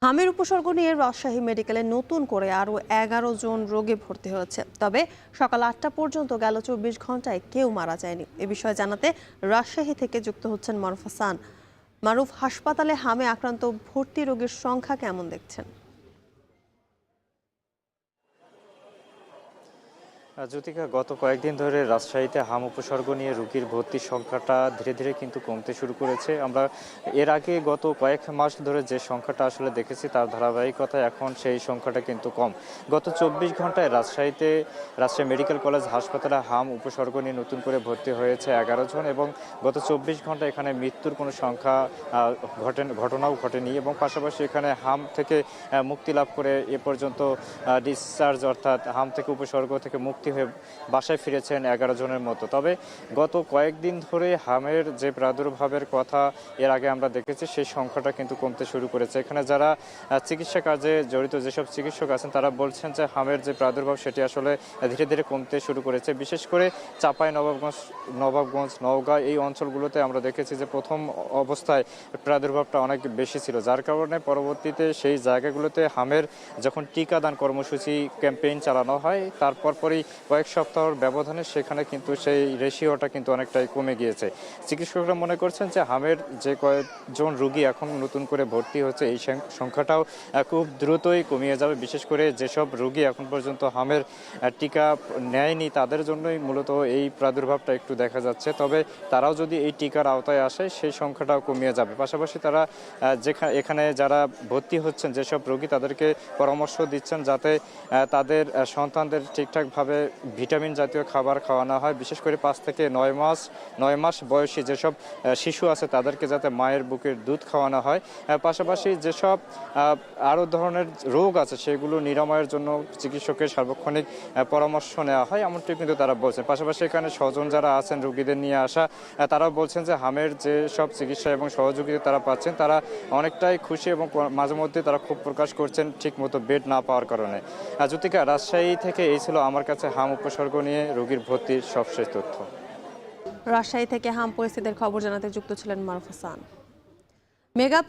হামের উপসর্গ নিয়ে রাজশাহী মেডিকেলে নতুন করে আরও ১১ জন রোগী ভর্তি হয়েছে। তবে সকাল ৮টা পর্যন্ত গেল ২৪ ঘন্টায় কেউ মারা যায়নি। এ বিষয়ে জানাতে রাজশাহী থেকে যুক্ত হচ্ছেন মারুফ হাসান। মারুফ, হাসপাতালে হামে আক্রান্ত ভর্তি রোগীর সংখ্যা কেমন দেখছেন? জ্যোতিকা, গত কয়েকদিন ধরে রাজশাহীতে হাম উপসর্গ নিয়ে রোগীর ভর্তির সংখ্যাটা ধীরে ধীরে কিন্তু কমতে শুরু করেছে। আমরা এর আগে গত কয়েক মাস ধরে যে সংখ্যাটা আসলে দেখেছি তার ধারাবাহিকতায় এখন সেই সংখ্যাটা কিন্তু কম। গত ২৪ ঘন্টায় রাজশাহী মেডিকেল কলেজ হাসপাতালে হাম উপসর্গ নিয়ে নতুন করে ভর্তি হয়েছে ১১ জন, এবং গত ২৪ ঘন্টায় এখানে মৃত্যুর কোনো সংখ্যা ঘটনাও ঘটেনি, এবং পাশাপাশি এখানে হাম থেকে মুক্তি লাভ করে এ পর্যন্ত ডিসচার্জ অর্থাৎ হাম থেকে উপসর্গ থেকে মুক্তি হয়ে বাসায় ফিরেছেন ১১ জনের মতো। তবে গত কয়েকদিন ধরে হামের যে প্রাদুর্ভাবের কথা এর আগে আমরা দেখেছি সেই সংখ্যাটা কিন্তু কমতে শুরু করেছে। এখানে যারা চিকিৎসা কাজে জড়িত যেসব চিকিৎসক আছেন তারা বলছেন যে হামের যে প্রাদুর্ভাব সেটি আসলে ধীরে ধীরে কমতে শুরু করেছে। বিশেষ করে নবাবগঞ্জ, নওগাঁ এই অঞ্চলগুলোতে আমরা দেখেছি যে প্রথম অবস্থায় প্রাদুর্ভাবটা অনেক বেশি ছিল, যার কারণে পরবর্তীতে সেই জায়গাগুলোতে হামের যখন টিকাদান কর্মসূচি ক্যাম্পেইন চালানো হয় তার পরপরই কয়েক সপ্তাহের ব্যবধানে সেখানে কিন্তু সেই রেশিওটা কিন্তু অনেকটাই কমে গিয়েছে। চিকিৎসকরা মনে করছেন যে হামের যে কয়েকজন রোগী এখন নতুন করে ভর্তি হচ্ছে এই সংখ্যাটাও খুব দ্রুতই কমিয়ে যাবে। বিশেষ করে যেসব রোগী এখন পর্যন্ত হামের টিকা নেয়নি তাদের জন্যই মূলত এই প্রাদুর্ভাবটা একটু দেখা যাচ্ছে। তবে তারাও যদি এই টিকার আওতায় আসে সেই সংখ্যাটাও কমিয়ে যাবে। পাশাপাশি তারা এখানে যারা ভর্তি হচ্ছেন যেসব রোগী তাদেরকে পরামর্শ দিচ্ছেন যাতে তাদের সন্তানদের ঠিকঠাকভাবে ভিটামিন জাতীয় খাবার খাওয়ানো হয়। বিশেষ করে ৫ থেকে ৯ মাস বয়সী যেসব শিশু আছে তাদেরকে যাতে মায়ের বুকের দুধ খাওয়ানো হয়। পাশাপাশি যেসব আরও ধরনের রোগ আছে সেগুলো নিরাময়ের জন্য চিকিৎসকের সার্বক্ষণিক পরামর্শ নেওয়া হয়, এমনটি কিন্তু তারা বলছেন। পাশাপাশি এখানে স্বজন যারা আছেন রোগীদের নিয়ে আসা তারাও বলছেন যে হামের যে সব চিকিৎসা এবং সহযোগিতা তারা পাচ্ছেন তারা অনেকটাই খুশি, এবং মাঝে মধ্যে তারা ক্ষোভ প্রকাশ করছেন ঠিকমতো বেড না পাওয়ার কারণে। জ্যোতিকা, রাজশাহী থেকে এই ছিল আমার কাছে হাম উপসর্গ নিয়ে রোগীর ভর্তির সবশেষ তথ্য। রাজশাহী থেকে হাম পরিস্থিতির খবর জানাতে যুক্ত ছিলেন মারুফ হাসান। মেগা